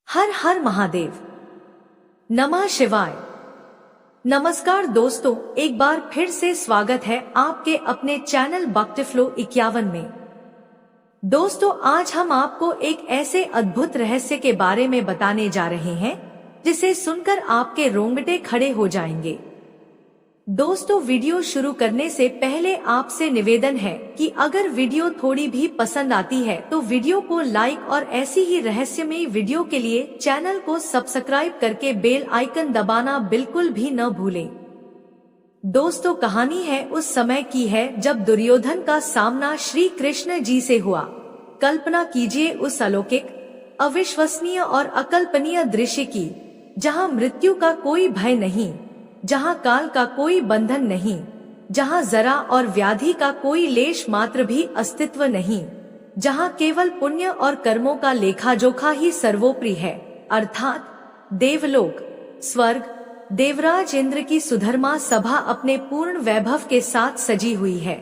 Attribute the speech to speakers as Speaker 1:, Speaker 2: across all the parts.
Speaker 1: हर हर महादेव। नमः शिवाय। नमस्कार दोस्तों, एक बार फिर से स्वागत है आपके अपने चैनल भक्तिफ्लो 51 में। दोस्तों, आज हम आपको एक ऐसे अद्भुत रहस्य के बारे में बताने जा रहे हैं जिसे सुनकर आपके रोंगटे खड़े हो जाएंगे। दोस्तों, वीडियो शुरू करने से पहले आपसे निवेदन है कि अगर वीडियो थोड़ी भी पसंद आती है तो वीडियो को लाइक और ऐसी ही रहस्यमयी वीडियो के लिए चैनल को सब्सक्राइब करके बेल आइकन दबाना बिल्कुल भी न भूलें। दोस्तों, कहानी है उस समय की है जब दुर्योधन का सामना श्री कृष्ण जी से हुआ। कल्पना कीजिए उस अलौकिक, अविश्वसनीय और अकल्पनीय दृश्य की, जहां मृत्यु का कोई भय नहीं, जहां काल का कोई बंधन नहीं, जहां जरा और व्याधि का कोई लेश मात्र भी अस्तित्व नहीं, जहां केवल पुण्य और कर्मों का लेखा जोखा ही सर्वोपरि है, अर्थात देवलोक, स्वर्ग। देवराज इंद्र की सुधर्मा सभा अपने पूर्ण वैभव के साथ सजी हुई है।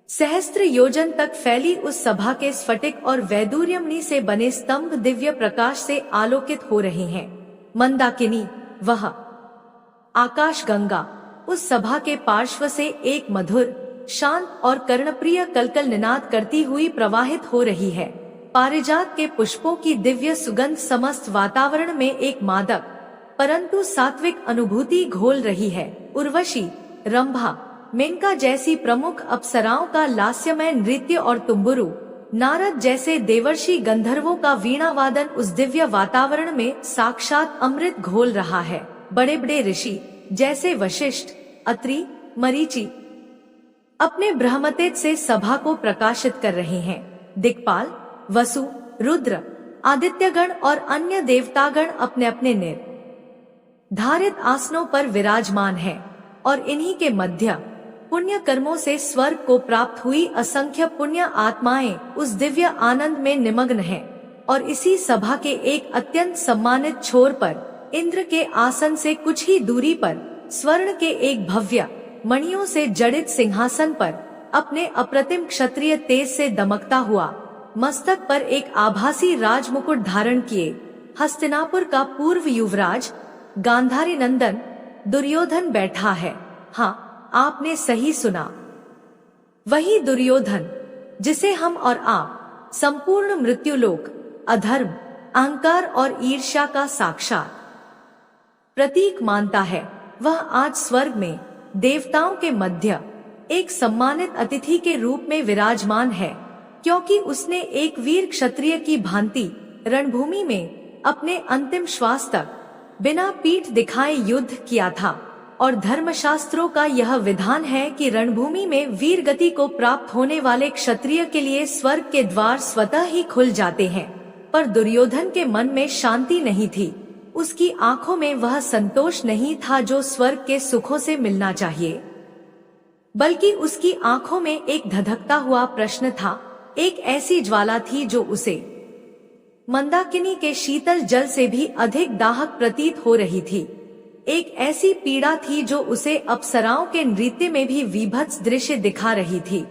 Speaker 1: सहस्त्र योजन तक फैली उस सभा के स्फटिक और वैदूर्यमणि से बने स्तंभ दिव्य प्रकाश से आलोकित हो रहे हैं। मंदाकिनी, वह आकाश गंगा, उस सभा के पार्श्व से एक मधुर, शांत और कर्णप्रिय कलकल निनाद करती हुई प्रवाहित हो रही है। पारिजात के पुष्पों की दिव्य सुगंध समस्त वातावरण में एक मादक परंतु सात्विक अनुभूति घोल रही है। उर्वशी, रंभा, मेनका जैसी प्रमुख अप्सराओं का लास्यमय नृत्य और तुम्बुरु, नारद जैसे देवर्षि गंधर्वों का वीणावादन उस दिव्य वातावरण में साक्षात अमृत घोल रहा है। बड़े बड़े ऋषि जैसे वशिष्ठ, अत्रि, मरीचि अपने ब्रह्मतेज से सभा को प्रकाशित कर रहे हैं। दिक्पाल, वसु, रुद्र, आदित्यगण और अन्य देवतागण अपने अपने निर्धारित आसनों पर विराजमान हैं और इन्हीं के मध्य पुण्य कर्मों से स्वर्ग को प्राप्त हुई असंख्य पुण्य आत्माएं उस दिव्य आनंद में निमग्न हैं। और इसी सभा के एक अत्यंत सम्मानित छोर पर, इंद्र के आसन से कुछ ही दूरी पर, स्वर्ण के एक भव्य मणियों से जड़ित सिंहासन पर अपने अप्रतिम क्षत्रिय तेज से दमकता हुआ, मस्तक पर एक आभासी राजमुकुट धारण किए, हस्तिनापुर का पूर्व युवराज गांधारी नंदन दुर्योधन बैठा है। हाँ, आपने सही सुना, वही दुर्योधन जिसे हम और आप संपूर्ण मृत्युलोक, अधर्म, अहंकार और ईर्ष्या का साक्षात प्रतीक मानता है। वह आज स्वर्ग में देवताओं के मध्य एक सम्मानित अतिथि के रूप में विराजमान है, क्योंकि उसने एक वीर क्षत्रिय की भांति रणभूमि में अपने अंतिम श्वास तक बिना पीठ दिखाए युद्ध किया था। और धर्मशास्त्रों का यह विधान है कि रणभूमि में वीर गति को प्राप्त होने वाले क्षत्रिय के लिए स्वर्ग के द्वार स्वतः ही खुल जाते हैं। पर दुर्योधन के मन में शांति नहीं थी, उसकी आंखों में वह संतोष नहीं था जो स्वर्ग के सुखों से मिलना चाहिए, बल्कि उसकी आंखों में एक धधकता हुआ प्रश्न था। एक ऐसी ज्वाला थी जो उसे मंदाकिनी के शीतल जल से भी अधिक दाहक प्रतीत हो रही थी। एक ऐसी पीड़ा थी जो उसे अप्सराओं के नृत्य में भी विभत्स दृश्य दिखा रही थी।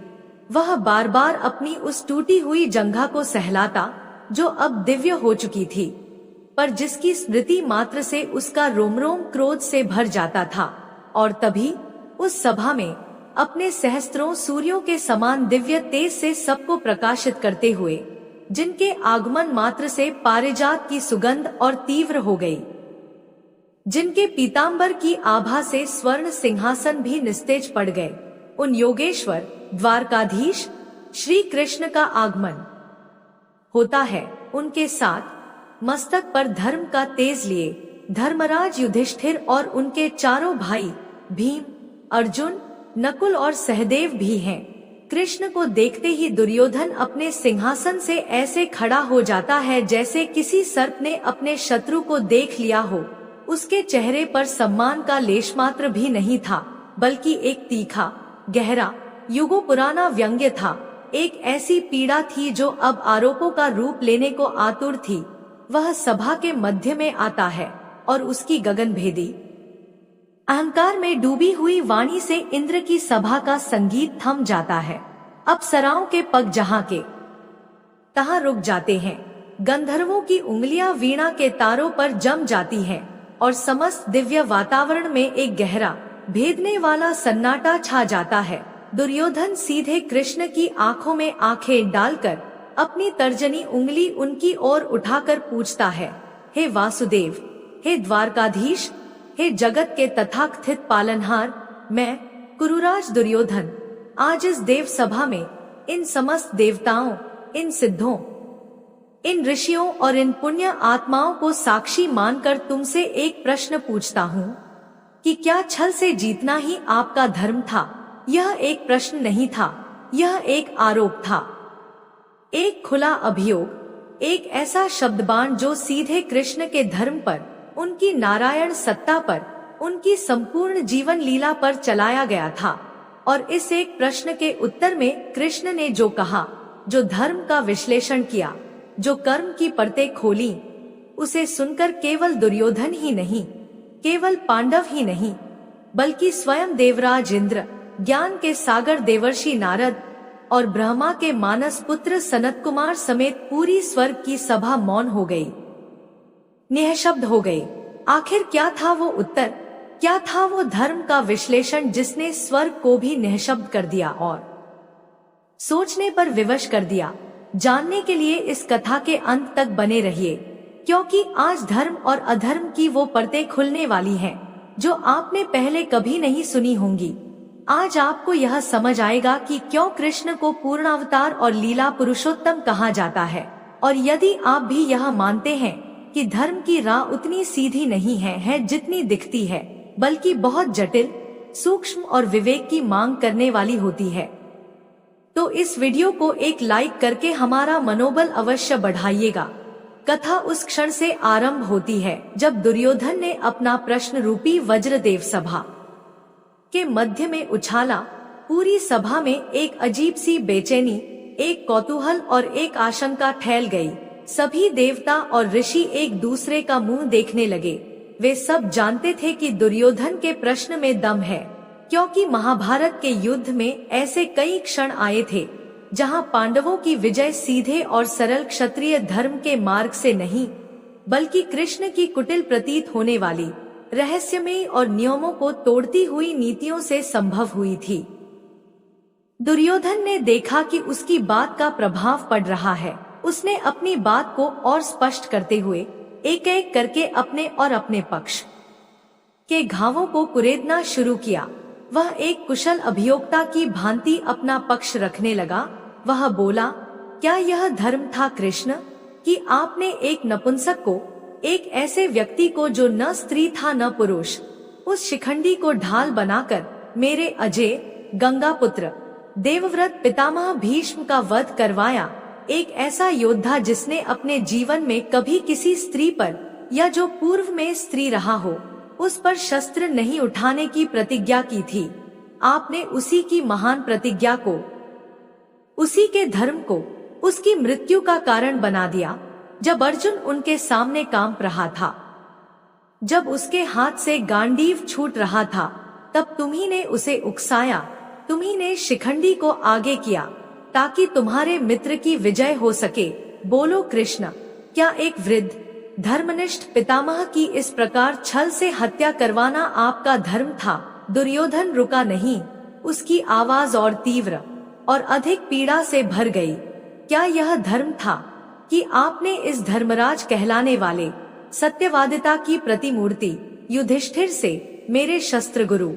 Speaker 1: वह बार बार अपनी उस टूटी हुई जंघा को सहलाता जो अब दिव्य हो चुकी थी, पर जिसकी स्मृति मात्र से उसका रोम रोम क्रोध से भर जाता था। और तभी उस सभा में अपने सहस्त्रों सूर्यों के समान दिव्य तेज से सबको प्रकाशित करते हुए, जिनके आगमन मात्र से पारिजात की सुगंध और तीव्र हो गई, जिनके पीतांबर की आभा से स्वर्ण सिंहासन भी निस्तेज पड़ गए, उन योगेश्वर द्वारकाधीश श्री कृष्ण का आगमन होता है। उनके साथ मस्तक पर धर्म का तेज लिए धर्मराज युधिष्ठिर और उनके चारों भाई भीम, अर्जुन, नकुल और सहदेव भी हैं। कृष्ण को देखते ही दुर्योधन अपने सिंहासन से ऐसे खड़ा हो जाता है जैसे किसी सर्प ने अपने शत्रु को देख लिया हो। उसके चेहरे पर सम्मान का लेश मात्र भी नहीं था, बल्कि एक तीखा, गहरा, युगों पुराना व्यंग्य था। एक ऐसी पीड़ा थी जो अब आरोपों का रूप लेने को आतुर थी। वह सभा के मध्य में आता है और उसकी गगनभेदी अहंकार में डूबी हुई वाणी से इंद्र की सभा का संगीत थम जाता है। अप्सराओं के पग जहां के तहां रुक जाते हैं। गंधर्वों की उंगलियां वीणा के तारों पर जम जाती हैं और समस्त दिव्य वातावरण में एक गहरा भेदने वाला सन्नाटा छा जाता है। दुर्योधन सीधे कृष्ण की आंखों में आंखें डालकर अपनी तर्जनी उंगली उनकी ओर उठाकर पूछता है, हे वासुदेव, हे द्वारकाधीश, हे जगत के तथाकथित पालनहार, मैं कुरुराज दुर्योधन आज इस देव सभा में इन समस्त देवताओं, इन सिद्धों, इन ऋषियों और इन पुण्य आत्माओं को साक्षी मानकर तुमसे एक प्रश्न पूछता हूँ कि क्या छल से जीतना ही आपका धर्म था? यह एक प्रश्न नहीं था, यह एक आरोप था, एक खुला अभियोग, एक ऐसा शब्दबाण जो सीधे कृष्ण के धर्म पर, उनकी नारायण सत्ता पर, उनकी संपूर्ण जीवन लीला पर चलाया गया था। और इस एक प्रश्न के उत्तर में कृष्ण ने जो कहा, जो धर्म का विश्लेषण किया, जो कर्म की परतें खोली, उसे सुनकर केवल दुर्योधन ही नहीं, केवल पांडव ही नहीं, बल्कि स्वयं देवराज इंद्र, ज्ञान के सागर देवर्षि नारद और ब्रह्मा के मानस पुत्र सनत कुमार समेत पूरी स्वर्ग की सभा मौन हो गई, निःशब्द हो गई। आखिर क्या था वो उत्तर, क्या था वो धर्म का विश्लेषण जिसने स्वर्ग को भी निःशब्द कर दिया और सोचने पर विवश कर दिया? जानने के लिए इस कथा के अंत तक बने रहिए, क्योंकि आज धर्म और अधर्म की वो परतें खुलने वाली हैं जो आपने पहले कभी नहीं सुनी होंगी। आज आपको यह समझ आएगा कि क्यों कृष्ण को पूर्णावतार और लीला पुरुषोत्तम कहा जाता है। और यदि आप भी यह मानते हैं कि धर्म की राह उतनी सीधी नहीं है जितनी दिखती है, बल्कि बहुत जटिल, सूक्ष्म और विवेक की मांग करने वाली होती है, तो इस वीडियो को एक लाइक करके हमारा मनोबल अवश्य बढ़ाइएगा। कथा उस क्षण से आरंभ होती है जब दुर्योधन ने अपना प्रश्न रूपी वज्रदेव सभा के मध्य में उछाला। पूरी सभा में एक अजीब सी बेचैनी, एक कौतूहल और एक आशंका फैल गई। सभी देवता और ऋषि एक दूसरे का मुंह देखने लगे। वे सब जानते थे कि दुर्योधन के प्रश्न में दम है, क्योंकि महाभारत के युद्ध में ऐसे कई क्षण आए थे जहां पांडवों की विजय सीधे और सरल क्षत्रिय धर्म के मार्ग से नहीं, बल्कि कृष्ण की कुटिल प्रतीत होने वाली, रहस्यमयी और नियमों को तोड़ती हुई नीतियों से संभव हुई थी। दुर्योधन ने देखा कि उसकी बात का प्रभाव पड़ रहा है। उसने अपनी बात को और स्पष्ट करते हुए एक एक करके अपने और अपने पक्ष के घावों को कुरेदना शुरू किया। वह एक कुशल अभियोक्ता की भांति अपना पक्ष रखने लगा। वह बोला, क्या यह धर्म था कृष्ण कि आपने एक नपुंसक को, एक ऐसे व्यक्ति को जो न स्त्री था न पुरुष, उस शिखंडी को ढाल बनाकर मेरे अजय गंगा पुत्र देवव्रत पितामह भीष्म का वध करवाया? एक ऐसा योद्धा जिसने अपने जीवन में कभी किसी स्त्री पर, या जो पूर्व में स्त्री रहा हो, उस पर शस्त्र नहीं उठाने की प्रतिज्ञा की थी। आपने उसी की महान प्रतिज्ञा को, उसी के धर्म को, उसकी मृत्यु का कारण बना दिया। जब अर्जुन उनके सामने कांप रहा था, जब उसके हाथ से गांडीव छूट रहा था, तब तुम्ही ने उसे उकसाया, तुम्ही ने शिखंडी को आगे किया ताकि तुम्हारे मित्र की विजय हो सके। बोलो कृष्ण, क्या एक वृद्ध धर्मनिष्ठ पितामह की इस प्रकार छल से हत्या करवाना आपका धर्म था? दुर्योधन रुका नहीं, उसकी आवाज और तीव्र और अधिक पीड़ा से भर गई। क्या यह धर्म था कि आपने इस धर्मराज कहलाने वाले सत्यवादिता की प्रतिमूर्ति युधिष्ठिर से, मेरे शस्त्र गुरु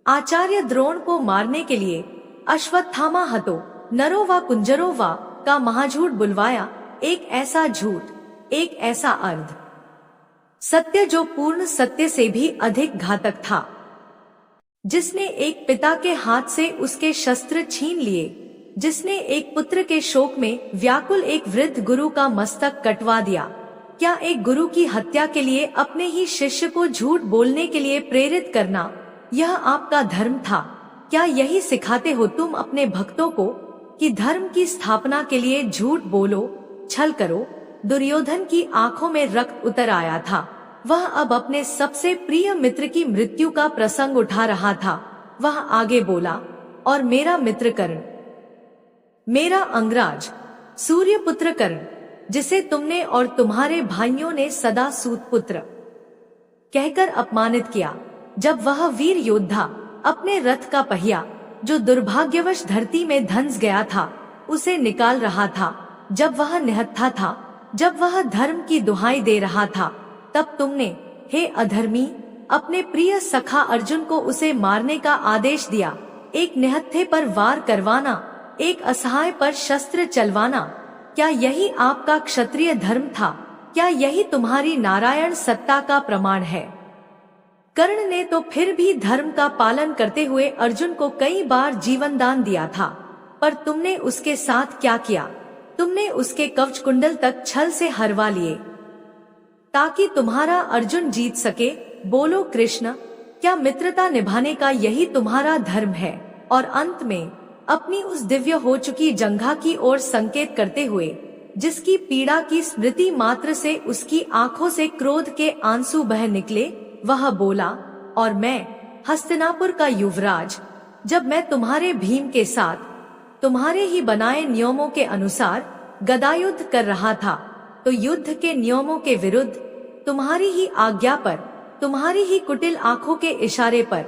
Speaker 1: आचार्य द्रोण को मारने के लिए अश्वत्थामा हतो नरो व कुंजरो वा का महाझूठ बुलवाया? एक ऐसा झूठ, एक ऐसा अर्ध सत्य जो पूर्ण सत्य से भी अधिक घातक था, जिसने एक पिता के हाथ से उसके शस्त्र छीन लिए, जिसने एक पुत्र के शोक में व्याकुल एक वृद्ध गुरु का मस्तक कटवा दिया। क्या एक गुरु की हत्या के लिए अपने ही शिष्य को झूठ बोलने के लिए प्रेरित करना, यह आपका धर्म था? क्या यही सिखाते हो तुम अपने भक्तों को कि धर्म की स्थापना के लिए झूठ बोलो, छल करो? दुर्योधन की आंखों में रक्त उतर आया था। वह अब अपने सबसे प्रिय मित्र की मृत्यु का प्रसंग उठा रहा था। वह आगे बोला, और मेरा मित्र कर्ण, मेरा अंगराज सूर्यपुत्र कर्ण, जिसे तुमने और तुम्हारे भाइयों ने सदा सूत पुत्र कहकर अपमानित किया, जब वह वीर योद्धा अपने रथ का पहिया, जो दुर्भाग्यवश धरती में धंस गया था, उसे निकाल रहा था, जब वह निहत्था था, जब वह धर्म की दुहाई दे रहा था, तब तुमने, हे अधर्मी, अपने प्रिय सखा अर्जुन को उसे मारने का आदेश दिया। एक निहत्थे पर वार करवाना, एक असहाय पर शस्त्र चलवाना, क्या यही आपका क्षत्रिय धर्म था? क्या यही तुम्हारी नारायण सत्ता का प्रमाण है? कर्ण ने तो फिर भी धर्म का पालन करते हुए अर्जुन को कई बार जीवन दान दिया था, पर तुमने उसके साथ क्या किया? तुमने उसके कवच कुंडल तक छल से हरवा लिए ताकि तुम्हारा अर्जुन जीत सके। बोलो कृष्ण, क्या मित्रता निभाने का यही तुम्हारा धर्म है? और अंत में अपनी उस दिव्य हो चुकी जंघा की ओर संकेत करते हुए, जिसकी पीड़ा की स्मृति मात्र से उसकी आंखों से क्रोध के आंसू बह निकले, वह बोला, और मैं, हस्तिनापुर का युवराज, जब मैं तुम्हारे भीम के साथ तुम्हारे ही बनाए नियमों के अनुसार गदायुद्ध कर रहा था, तो युद्ध के नियमों के विरुद्ध, तुम्हारी ही आज्ञा पर, तुम्हारी ही कुटिल आंखों के इशारे पर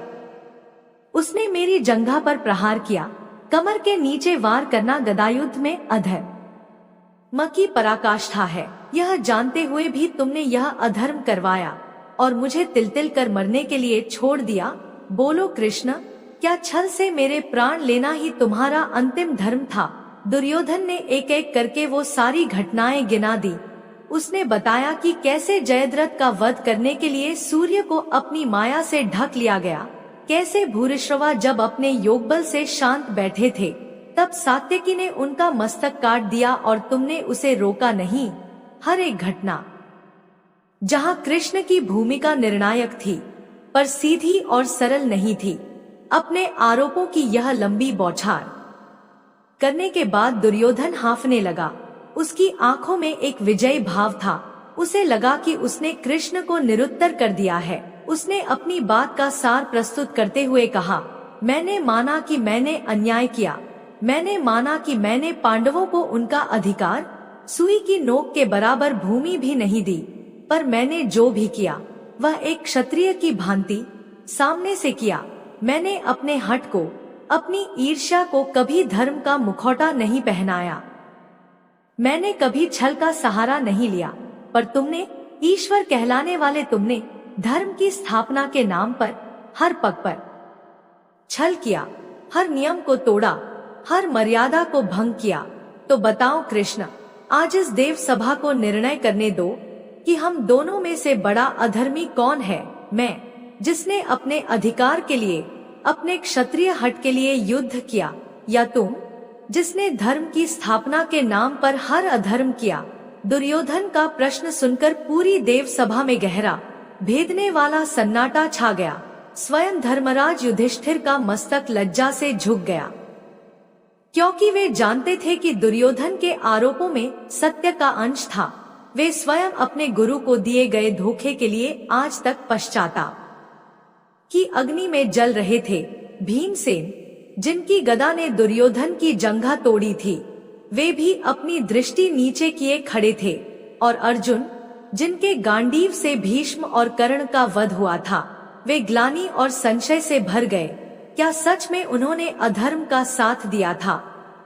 Speaker 1: उसने मेरी जंघा पर प्रहार किया। कमर के नीचे वार करना गदायुद्ध में अधर्म की पराकाष्ठा है। यह जानते हुए भी तुमने यह अधर्म करवाया और मुझे तिल तिल कर मरने के लिए छोड़ दिया। बोलो कृष्ण, क्या छल से मेरे प्राण लेना ही तुम्हारा अंतिम धर्म था? दुर्योधन ने एक एक करके वो सारी घटनाएं गिना दी। उसने बताया कि कैसे जयद्रथ का वध करने के लिए सूर्य को अपनी माया से ढक लिया गया, कैसे भूरिश्रवा जब अपने योगबल से शांत बैठे थे, तब सात्यकी ने उनका मस्तक काट दिया और तुमने उसे रोका नहीं। हर एक घटना जहां कृष्ण की भूमिका निर्णायक थी, पर सीधी और सरल नहीं थी। अपने आरोपों की यह लंबी बौछार करने के बाद दुर्योधन हांफने लगा। उसकी आंखों में एक विजयी भाव था। उसे लगा कि उसने कृष्ण को निरुत्तर कर दिया है। उसने अपनी बात का सार प्रस्तुत करते हुए कहा, मैंने माना कि मैंने अन्याय किया, मैंने माना कि मैंने पांडवों को उनका अधिकार, सुई की नोक के बराबर भूमि भी नहीं दी, पर मैंने जो भी किया वह एक क्षत्रिय की भांति सामने से किया। मैंने अपने हठ को, अपनी ईर्ष्या को कभी धर्म का मुखौटा नहीं पहनाया। मैंने कभी छल का सहारा नहीं लिया, पर तुमने, ईश्वर कहलाने वाले तुमने, धर्म की स्थापना के नाम पर हर पग पर छल किया, हर नियम को तोड़ा, हर मर्यादा को भंग किया। तो बताओ कृष्ण, आज इस देव सभा को निर्णय करने दो कि हम दोनों में से बड़ा अधर्मी कौन है? मैं, जिसने अपने अधिकार के लिए, अपने क्षत्रिय हट के लिए युद्ध किया, या तुम, जिसने धर्म की स्थापना के नाम पर हर अधर्म किया? दुर्योधन का प्रश्न सुनकर पूरी देव सभा में गहरा भेदने वाला सन्नाटा छा गया। स्वयं धर्मराज युधिष्ठिर का मस्तक लज्जा से झुक गया, क्योंकि वे जानते थे कि दुर्योधन के आरोपों में सत्य का अंश था। वे स्वयं अपने गुरु को दिए गए धोखे के लिए आज तक पश्चाताप की अग्नि में जल रहे थे। भीमसेन, जिनकी गदा ने दुर्योधन की जंघा तोड़ी थी, वे भी अपनी दृष्टि नीचे किए खड़े थे, और अर्जुन, जिनके गांडीव से भीष्म और कर्ण का वध हुआ था, वे ग्लानि और संशय से भर गए। क्या सच में उन्होंने अधर्म का साथ दिया था?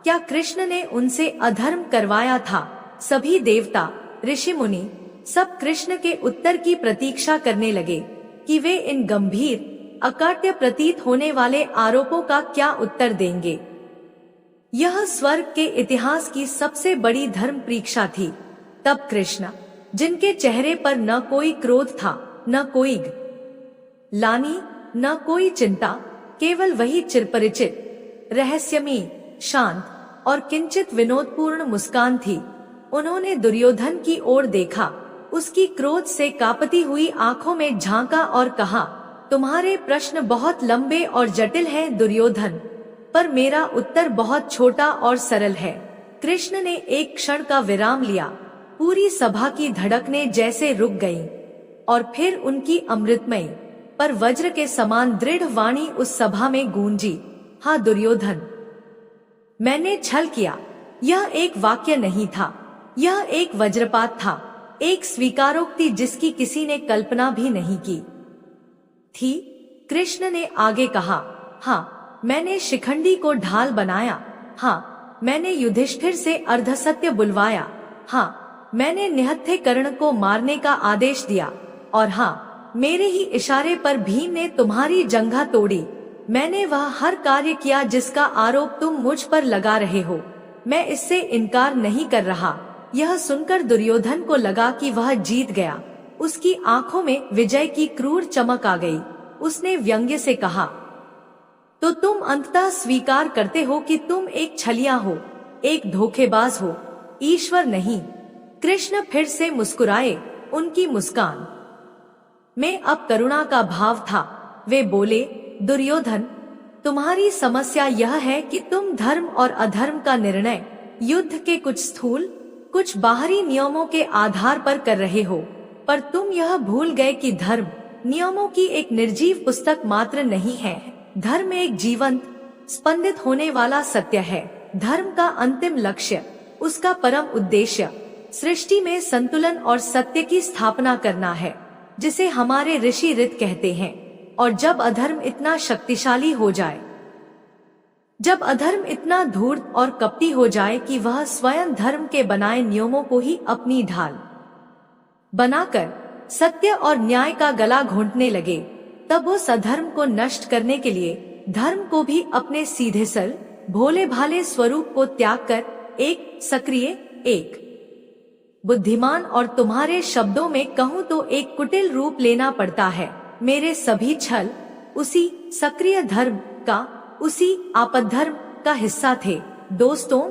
Speaker 1: क्या कृष्ण ने उनसे अधर्म करवाया था? सभी देवता, ऋषि मुनि सब कृष्ण के उत्तर की प्रतीक्षा करने लगे कि वे इन गंभीर, अकाट्य प्रतीत होने वाले आरोपों का क्या उत्तर देंगे। यह स्वर्ग के इतिहास की सबसे बड़ी धर्म परीक्षा थी। तब कृष्ण, जिनके चेहरे पर न कोई क्रोध था, न कोई ग्लानि, न कोई चिंता, केवल वही चिरपरिचित, रहस्यमयी, शांत और किंचित विनोदपूर्ण मुस्कान थी। उन्होंने दुर्योधन की ओर देखा, उसकी क्रोध से कांपती हुई आंखों में झांका और कहा, तुम्हारे प्रश्न बहुत लंबे और जटिल हैं दुर्योधन, पर मेरा उत्तर बहुत छोटा और सरल है। कृष्ण ने एक क्षण का विराम लिया। पूरी सभा की धड़कनें जैसे रुक गईं, और फिर उनकी अमृतमयी पर वज्र के समान दृढ़ वाणी उस सभा में गूंजी, हाँ दुर्योधन, मैंने छल किया। यह एक वाक्य नहीं था, यह एक वज्रपात था, एक स्वीकारोक्ति जिसकी किसी ने कल्पना भी नहीं की थी। कृष्ण ने आगे कहा, हाँ, मैंने शिखंडी को ढाल बनाया, हाँ, मैंने युधिष्ठिर से अर्धसत्य बुलवाया, हाँ, मैंने निहत्थे कर्ण को मारने का आदेश दिया, और हाँ, मेरे ही इशारे पर भीम ने तुम्हारी जंघा तोड़ी। मैंने वह हर कार्य किया जिसका आरोप तुम मुझ पर लगा रहे हो। मैं इससे इनकार नहीं कर रहा। यह सुनकर दुर्योधन को लगा कि वह जीत गया। उसकी आंखों में विजय की क्रूर चमक आ गई। उसने व्यंग्य से कहा, तो तुम अंततः स्वीकार करते हो कि तुम एक छलिया हो, एक धोखेबाज हो, ईश्वर नहीं। कृष्ण फिर से मुस्कुराए। उनकी मुस्कान में अब करुणा का भाव था। वे बोले, दुर्योधन, तुम्हारी समस्या यह है कि तुम धर्म और अधर्म का निर्णय युद्ध के कुछ स्थूल, कुछ बाहरी नियमों के आधार पर कर रहे हो, पर तुम यह भूल गए कि धर्म नियमों की एक निर्जीव पुस्तक मात्र नहीं है। धर्म एक जीवंत, स्पंदित होने वाला सत्य है। धर्म का अंतिम लक्ष्य, उसका परम उद्देश्य सृष्टि में संतुलन और सत्य की स्थापना करना है, जिसे हमारे ऋषि ऋत कहते हैं। और जब अधर्म इतना शक्तिशाली हो जाए, जब अधर्म इतना धूर्त और कपटी हो जाए कि वह स्वयं धर्म के बनाए नियमों को ही अपनी ढाल बनाकर सत्य और न्याय का गला घोंटने लगे, तब उस अधर्म को नष्ट करने के लिए धर्म को भी अपने सीधे सरल, भोले भाले स्वरूप को त्याग कर एक सक्रिय, एक बुद्धिमान और तुम्हारे शब्दों में कहूँ तो एक कुटिल रूप लेना पड़ता है। मेरे सभी छल उसी सक्रिय धर्म का, उसी आपद्धर्म का हिस्सा थे। दोस्तों,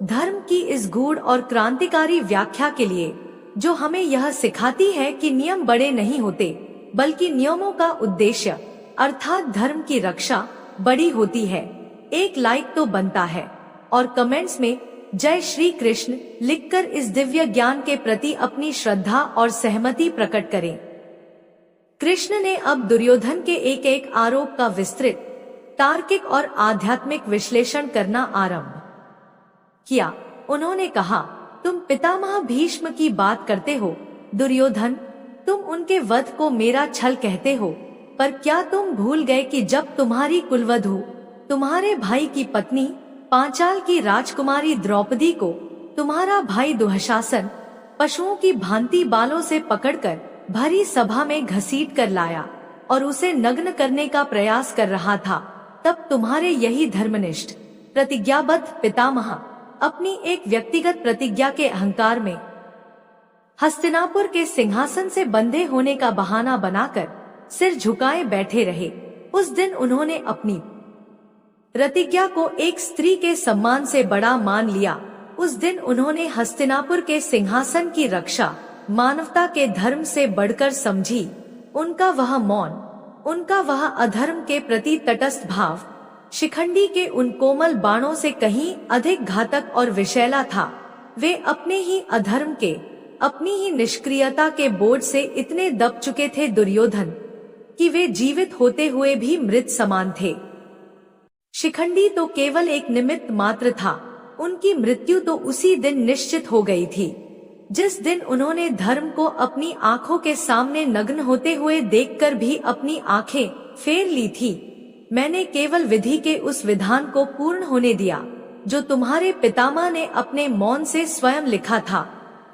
Speaker 1: धर्म की इस गूढ़ और क्रांतिकारी व्याख्या के लिए, जो हमें यह सिखाती है कि नियम बड़े नहीं होते, बल्कि नियमों का उद्देश्य अर्थात धर्म की रक्षा बड़ी होती है, एक लाइक तो बनता है और कमेंट्स में जय श्री कृष्ण लिखकर इस दिव्य ज्ञान के प्रति अपनी श्रद्धा और सहमति प्रकट करें। कृष्ण ने अब दुर्योधन के एक एक आरोप का विस्तृत, तार्किक और आध्यात्मिक विश्लेषण करना आरंभ किया। उन्होंने कहा, तुम पितामह भीष्म की बात करते हो दुर्योधन, तुम उनके वध को मेरा छल कहते हो, पर क्या तुम भूल गए कि जब तुम्हारी कुलवधू, तुम्हारे भाई की पत्नी पांचाल की राजकुमारी द्रौपदी को तुम्हारा भाई दुःशासन पशुओं की भांति बालों से पकड़कर भरी सभा में घसीट कर लाया और उसे नग्न करने का प्रयास कर रहा था, तब तुम्हारे यही धर्मनिष्ठ प्रतिज्ञाबद्ध पितामह अपनी एक व्यक्तिगत प्रतिज्ञा के अहंकार में हस्तिनापुर के सिंहासन से बंधे होने का बहाना बनाकर सिर झुकाए बैठे रहे। उस दिन उन्होंने अपनी प्रतिज्ञा को एक स्त्री के सम्मान से बड़ा मान लिया। उस दिन उन्होंने हस्तिनापुर के सिंहासन की रक्षा मानवता के धर्म से बढ़कर समझी। उनका वह मौन, उनका वह अधर्म के प्रति तटस्थ भाव शिखंडी के उन कोमल बाणों से कहीं अधिक घातक और विषैला था। वे अपने ही अधर्म के, अपनी ही निष्क्रियता के बोझ से इतने दब चुके थे दुर्योधन, कि वे जीवित होते हुए भी मृत समान थे। शिखंडी तो केवल एक निमित्त मात्र था। उनकी मृत्यु तो उसी दिन निश्चित हो गई थी, जिस दिन उन्होंने धर्म को अपनी आंखों के सामने नग्न होते हुए देखकर भी अपनी आंखें फेर ली थी। मैंने केवल विधि के उस विधान को पूर्ण होने दिया, जो तुम्हारे पितामह ने अपने मौन से स्वयं लिखा था।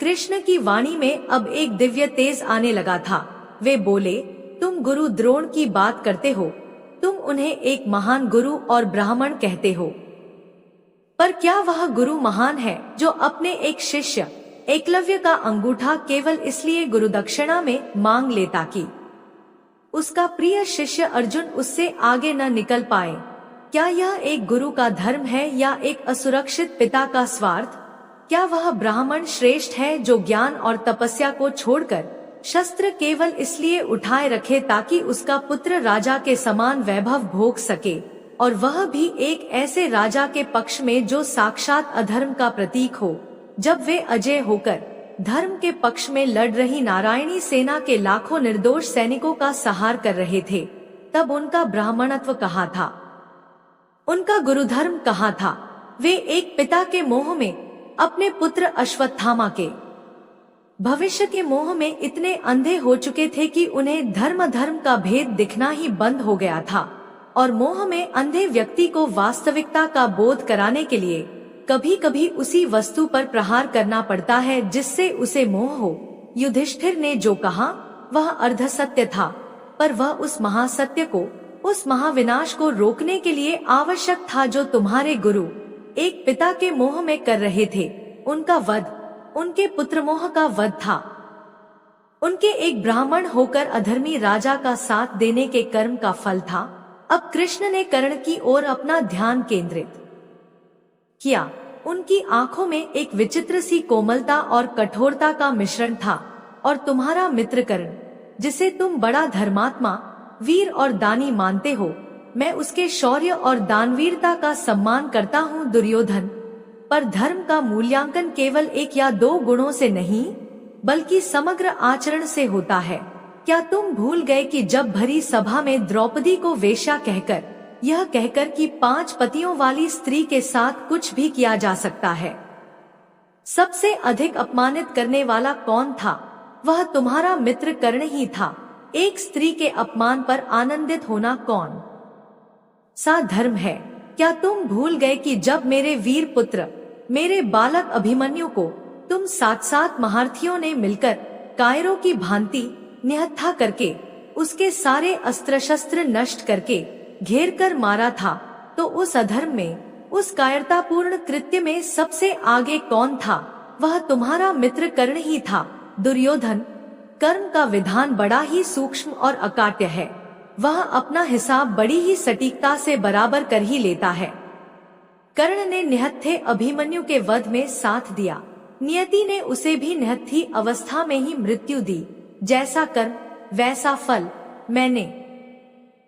Speaker 1: कृष्ण की वाणी में अब एक दिव्य तेज आने लगा था। वे बोले, तुम गुरु द्रोण की बात करते हो, तुम उन्हें एक महान गुरु और ब्राह्मण कहते हो, पर क्या वह गुरु महान है जो अपने एक शिष्य एकलव्य का अंगूठा केवल इसलिए गुरुदक्षिणा में मांग ले ताकि उसका प्रिय शिष्य अर्जुन उससे आगे न निकल पाए? क्या यह एक गुरु का धर्म है या एक असुरक्षित पिता का स्वार्थ? क्या वह ब्राह्मण श्रेष्ठ है जो ज्ञान और तपस्या को छोड़कर शस्त्र केवल इसलिए उठाए रखे ताकि उसका पुत्र राजा के समान वैभव भोग सके, और वह भी एक ऐसे राजा के पक्ष में जो साक्षात अधर्म का प्रतीक हो? जब वे अजय होकर धर्म के पक्ष में लड़ रही नारायणी सेना के लाखों निर्दोष सैनिकों का संहार कर रहे थे, तब उनका ब्राह्मणत्व कहाँ था? उनका गुरुधर्म कहाँ था? वे एक पिता के मोह में अपने पुत्र अश्वत्थामा के भविष्य के मोह में इतने अंधे हो चुके थे कि उन्हें धर्म का भेद दिखना ही बंद हो गया था, और मोह में अंधे व्यक्ति को वास्तविकता का बोध कराने के लिए कभी कभी उसी वस्तु पर प्रहार करना पड़ता है जिससे उसे मोह हो। युधिष्ठिर ने जो कहा वह अर्ध सत्य था, पर वह उस महासत्य को, उस महाविनाश को रोकने के लिए आवश्यक था जो तुम्हारे गुरु एक पिता के मोह में कर रहे थे। उनका वध उनके पुत्र मोह का वध था। उनके एक ब्राह्मण होकर अधर्मी राजा का साथ देने के कर्म का फल था। अब कृष्ण ने कर्ण की ओर अपना ध्यान केंद्रित किया। उनकी आंखों में एक विचित्र सी कोमलता और कठोरता का मिश्रण था, और तुम्हारा मित्र कर्ण, जिसे तुम बड़ा धर्मात्मा, वीर और दानी मानते हो, मैं उसके शौर्य और दानवीरता का सम्मान करता हूँ दुर्योधन। पर धर्म का मूल्यांकन केवल एक या दो गुणों से नहीं, बल्कि समग्र आचरण से होता है। क्या तुम भूल गए कि जब भरी सभा में द्रौपदी को वेश्या कहकर, यह कहकर कि 5 पतियों वाली स्त्री के साथ कुछ भी किया जा सकता है, सबसे अधिक अपमानित करने वाला कौन था? वह तुम्हारा मित्र कर्ण ही था। एक स्त्री के अपमान पर आनंदित होना कौन सा धर्म है? क्या तुम भूल गए कि जब मेरे वीर पुत्र, मेरे बालक अभिमन्यु को तुम 7 महारथियों ने मिलकर कायरों की भांति निहत्था करके, उसके सारे अस्त्र शस्त्र नष्ट करके घेर कर मारा था, तो उस अधर्म में, उस कायरतापूर्ण कृत्य में सबसे आगे कौन था? वह तुम्हारा मित्र कर्ण ही था दुर्योधन। कर्म का विधान बड़ा ही सूक्ष्म और अकाट्य है। वह अपना हिसाब बड़ी ही सटीकता से बराबर कर ही लेता है। कर्ण ने निहत्थे अभिमन्यु के वध में साथ दिया। नियति ने उसे भी निहत्थी अवस्था में ही मृत्यु दी। जैसा कर्म वैसा फल। मैंने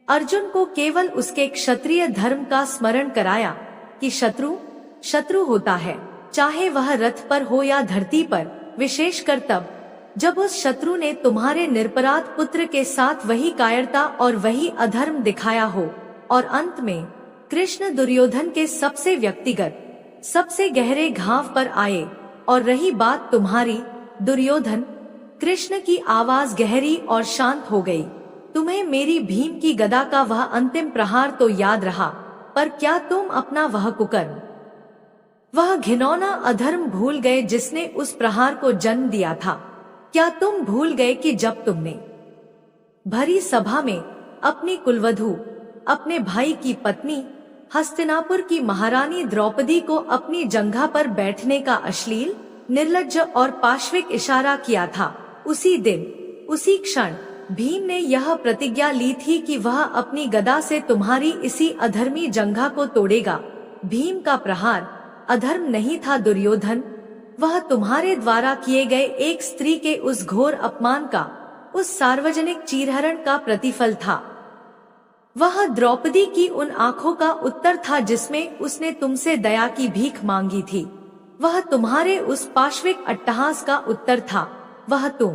Speaker 1: अर्जुन को केवल उसके क्षत्रिय धर्म का स्मरण कराया कि शत्रु होता है, चाहे वह रथ पर हो या धरती पर, विशेषकर तब जब उस शत्रु ने तुम्हारे निरपराध पुत्र के साथ वही कायरता और वही अधर्म दिखाया हो। और अंत में कृष्ण दुर्योधन के सबसे व्यक्तिगत, सबसे गहरे घाव पर आए। और रही बात तुम्हारी दुर्योधन, कृष्ण की आवाज गहरी और शांत हो गई। तुम्हें मेरी भीम की गदा का वह अंतिम प्रहार तो याद रहा, पर क्या तुम अपना वह कुकर्म, वह घिनौना अधर्म भूल गए जिसने उस प्रहार को जन्म दिया था? क्या तुम भूल गए कि जब तुमने भरी सभा में अपनी कुलवधू, अपने भाई की पत्नी, हस्तिनापुर की महारानी द्रौपदी को अपनी जंघा पर बैठने का अश्लील, निर्लज्ज और पाश्विक इशारा किया था, उसी दिन, उसी क्षण भीम ने यह प्रतिज्ञा ली थी कि वह अपनी गदा से तुम्हारी इसी अधर्मी जंघा को तोड़ेगा। भीम का प्रहार अधर्म नहीं था दुर्योधन, वह तुम्हारे द्वारा किए गए एक स्त्री के उस घोर अपमान का, उस सार्वजनिक चीरहरण का प्रतिफल था। वह द्रौपदी की उन आंखों का उत्तर था जिसमें उसने तुमसे दया की भीख मांगी थी। वह तुम्हारे उस पाश्विक अट्टहास का उत्तर था। वह तुम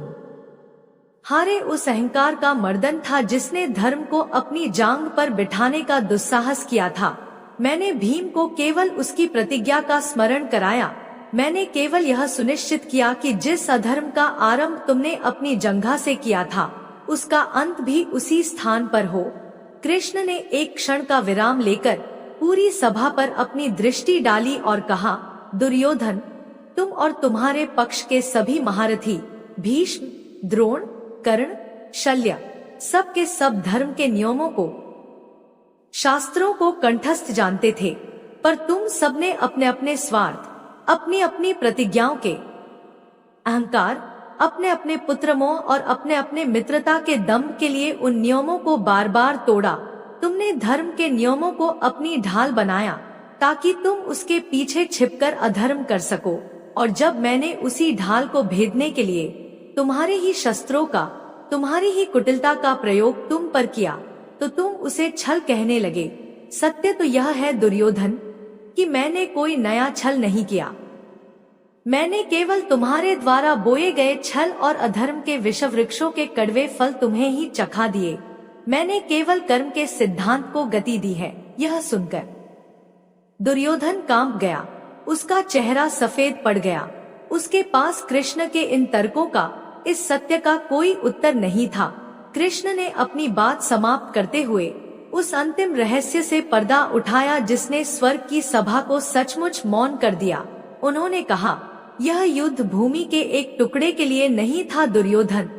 Speaker 1: हारे उस अहंकार का मर्दन था जिसने धर्म को अपनी जांग पर बिठाने का दुस्साहस किया था। मैंने भीम को केवल उसकी प्रतिज्ञा का स्मरण कराया। मैंने केवल यह सुनिश्चित किया कि जिस अधर्म का आरंभ तुमने अपनी जंघा से किया था, उसका अंत भी उसी स्थान पर हो। कृष्ण ने एक क्षण का विराम लेकर पूरी सभा पर अपनी दृष्टि डाली और कहा, दुर्योधन, तुम और तुम्हारे पक्ष के सभी महारथी, भीष्म, द्रोण, कर्ण, शल्य, सब के सब धर्म के नियमों को, शास्त्रों को कंठस्थ जानते थे, पर तुम सबने अपने अपने स्वार्थ, अपनी अपनी प्रतिज्ञाओं के अहंकार, अपने अपने पुत्र मोह और अपने अपने मित्रता के दम्भ के लिए उन नियमों को बार बार तोड़ा। तुमने धर्म के नियमों को अपनी ढाल बनाया ताकि तुम उसके पीछे छिपकर अधर्म कर सको, और जब मैंने उसी ढाल को भेदने के लिए तुम्हारे ही शस्त्रों का, तुम्हारी ही कुटिलता का प्रयोग तुम पर किया, तो तुम उसे छल कहने लगे। सत्य तो यह है दुर्योधन कि मैंने कोई नया छल नहीं किया। मैंने केवल तुम्हारे द्वारा बोए गए छल और अधर्म के विषवृक्षों के कड़वे फल तुम्हें ही चखा दिए। मैंने केवल कर्म के सिद्धांत को गति दी है। यह सुनकर दुर्योधन कांप गया। उसका चेहरा सफेद पड़ गया। उसके पास कृष्ण के इन तर्कों का, इस सत्य का कोई उत्तर नहीं था। कृष्ण ने अपनी बात समाप्त करते हुए उस अंतिम रहस्य से पर्दा उठाया जिसने स्वर्ग की सभा को सचमुच मौन कर दिया। उन्होंने कहा, यह युद्ध भूमि के एक टुकड़े के लिए नहीं था दुर्योधन।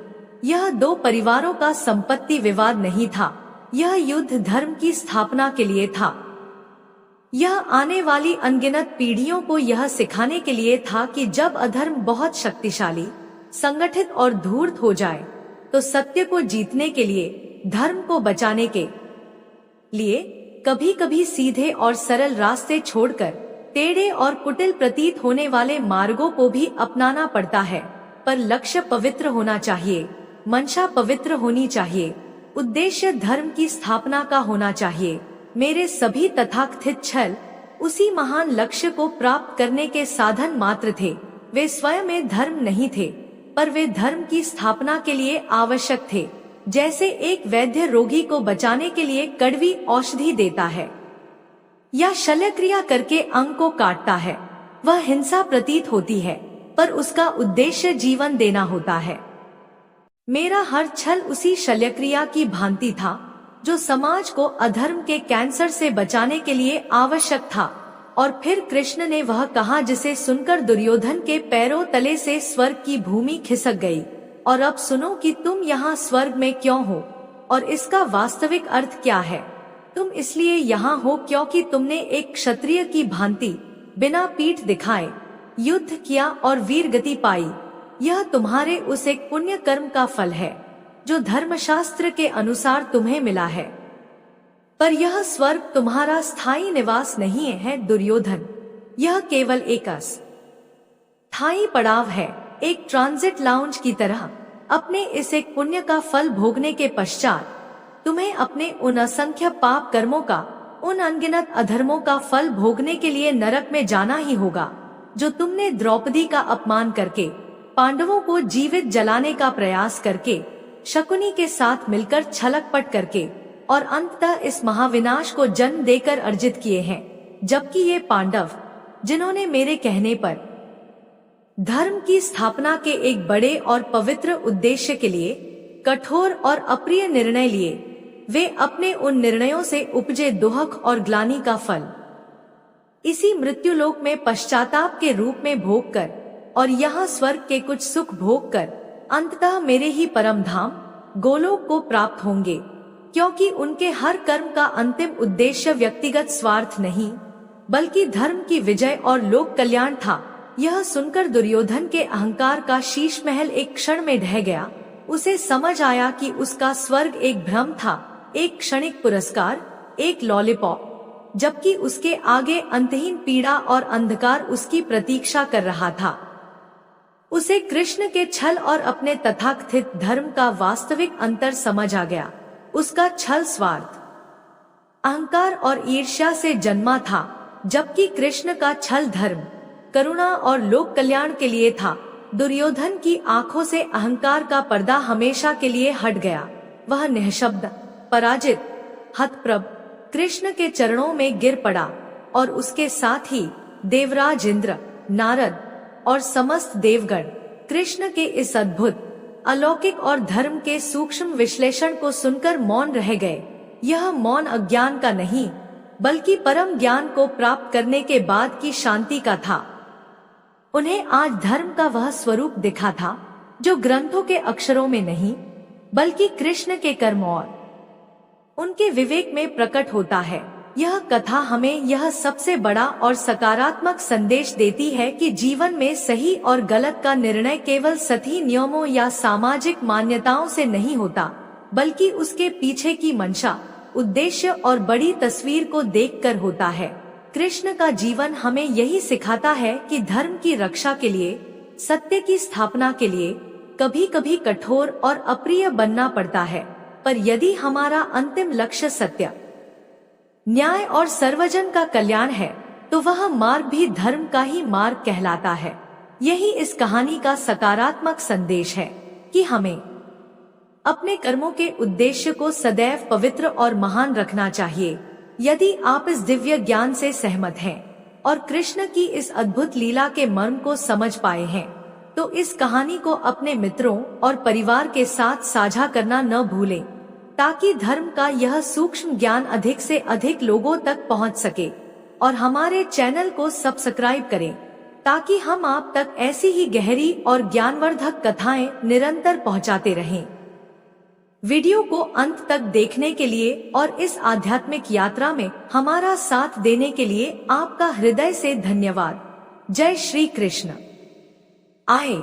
Speaker 1: यह दो परिवारों का संपत्ति विवाद नहीं था। यह युद्ध धर्म की स्थापना के लिए था। यह आने वाली अनगिनत पीढ़ियों को यह सिखाने के लिए था कि जब अधर्म बहुत शक्तिशाली, संगठित और धूर्त हो जाए, तो सत्य को जीतने के लिए, धर्म को बचाने के लिए कभी कभी सीधे और सरल रास्ते छोड़कर टेढ़े और कुटिल प्रतीत होने वाले मार्गों को भी अपनाना पड़ता है। पर लक्ष्य पवित्र होना चाहिए, मंशा पवित्र होनी चाहिए, उद्देश्य धर्म की स्थापना का होना चाहिए। मेरे सभी तथाकथित छल उसी महान लक्ष्य को प्राप्त करने के साधन मात्र थे। वे स्वयं में धर्म नहीं थे, पर वे धर्म की स्थापना के लिए आवश्यक थे। जैसे एक वैद्य रोगी को बचाने के लिए कड़वी औषधि देता है या शल्यक्रिया करके अंग को काटता है, वह हिंसा प्रतीत होती है, पर उसका उद्देश्य जीवन देना होता है। मेरा हर छल उसी शल्यक्रिया की भांति था जो समाज को अधर्म के कैंसर से बचाने के लिए आवश्यक था। और फिर कृष्ण ने वह कहा जिसे सुनकर दुर्योधन के पैरों तले से स्वर्ग की भूमि खिसक गई। और अब सुनो कि तुम यहाँ स्वर्ग में क्यों हो और इसका वास्तविक अर्थ क्या है। तुम इसलिए यहाँ हो क्योंकि तुमने एक क्षत्रिय की भांति बिना पीठ दिखाए युद्ध किया और वीर गति पाई। यह तुम्हारे उस एक पुण्य कर्म का फल है जो धर्मशास्त्र के अनुसार तुम्हें मिला है। पर यह स्वर्ग तुम्हारा स्थायी निवास नहीं है दुर्योधन। यह केवल एक अस्थायी पड़ाव है, एक ट्रांजिट लाउंज की तरह। अपने इस एक पुण्य का फल भोगने के पश्चात तुम्हें अपने उन असंख्य पाप कर्मों का, उन अनगिनत अधर्मों का फल भोगने के लिए नरक में जाना ही होगा, जो तुमने द्रौपदी का अपमान करके, पांडवों को जीवित जलाने का प्रयास करके, शकुनी के साथ मिलकर छलकपट करके और अंततः इस महाविनाश को जन्म देकर अर्जित किए हैं। जबकि ये पांडव, जिन्होंने मेरे कहने पर धर्म की स्थापना के एक बड़े और पवित्र उद्देश्य के लिए कठोर और अप्रिय निर्णय लिए, वे अपने उन निर्णयों से उपजे दुहक और ग्लानि का फल इसी मृत्युलोक में पश्चाताप के रूप में भोग कर और यहाँ स्वर्ग के कुछ सुख भोग कर अंततः मेरे ही परम धाम गोलोक को प्राप्त होंगे। क्योंकि उनके हर कर्म का अंतिम उद्देश्य व्यक्तिगत स्वार्थ नहीं, बल्कि धर्म की विजय और लोक कल्याण था। यह सुनकर दुर्योधन के अहंकार का शीश महल एक क्षण में ढह गया। उसे समझ आया कि उसका स्वर्ग एक भ्रम था, एक क्षणिक पुरस्कार, एक लॉलीपॉप, जबकि उसके आगे अंतहीन पीड़ा और अंधकार उसकी प्रतीक्षा कर रहा था। उसे कृष्ण के छल और अपने तथाकथित धर्म का वास्तविक अंतर समझ आ गया। उसका छल स्वार्थ, अहंकार और ईर्ष्या से जन्मा था, जबकि कृष्ण का छल धर्म, करुणा और लोक कल्याण के लिए था। दुर्योधन की आंखों से अहंकार का पर्दा हमेशा के लिए हट गया। वह निःशब्द, पराजित, हतप्रभ कृष्ण के चरणों में गिर पड़ा और उसके साथ ही देवराज इंद्र, नारद और समस्त देवगण कृष्ण के इस अद्भुत, अलौकिक और धर्म के सूक्ष्म विश्लेषण को सुनकर मौन रह गए। यह मौन अज्ञान का नहीं, बल्कि परम ज्ञान को प्राप्त करने के बाद की शांति का था। उन्हें आज धर्म का वह स्वरूप दिखा था जो ग्रंथों के अक्षरों में नहीं, बल्कि कृष्ण के कर्म और उनके विवेक में प्रकट होता है। यह कथा हमें यह सबसे बड़ा और सकारात्मक संदेश देती है कि जीवन में सही और गलत का निर्णय केवल सही नियमों या सामाजिक मान्यताओं से नहीं होता, बल्कि उसके पीछे की मंशा, उद्देश्य और बड़ी तस्वीर को देखकर होता है। कृष्ण का जीवन हमें यही सिखाता है कि धर्म की रक्षा के लिए, सत्य की स्थापना के लिए कभी कभी कठोर और अप्रिय बनना पड़ता है, पर यदि हमारा अंतिम लक्ष्य सत्य, न्याय और सर्वजन का कल्याण है, तो वह मार्ग भी धर्म का ही मार्ग कहलाता है। यही इस कहानी का सकारात्मक संदेश है कि हमें अपने कर्मों के उद्देश्य को सदैव पवित्र और महान रखना चाहिए। यदि आप इस दिव्य ज्ञान से सहमत हैं, और कृष्ण की इस अद्भुत लीला के मर्म को समझ पाए हैं, तो इस कहानी को अपने मित्रों और परिवार के साथ साझा करना न भूलें, ताकि धर्म का यह सूक्ष्म ज्ञान अधिक से अधिक लोगों तक पहुंच सके। और हमारे चैनल को सब्सक्राइब करें, ताकि हम आप तक ऐसी ही गहरी और ज्ञानवर्धक कथाएं निरंतर पहुंचाते रहें। वीडियो को अंत तक देखने के लिए और इस आध्यात्मिक यात्रा में हमारा साथ देने के लिए आपका हृदय से धन्यवाद। जय श्री कृष्ण। आए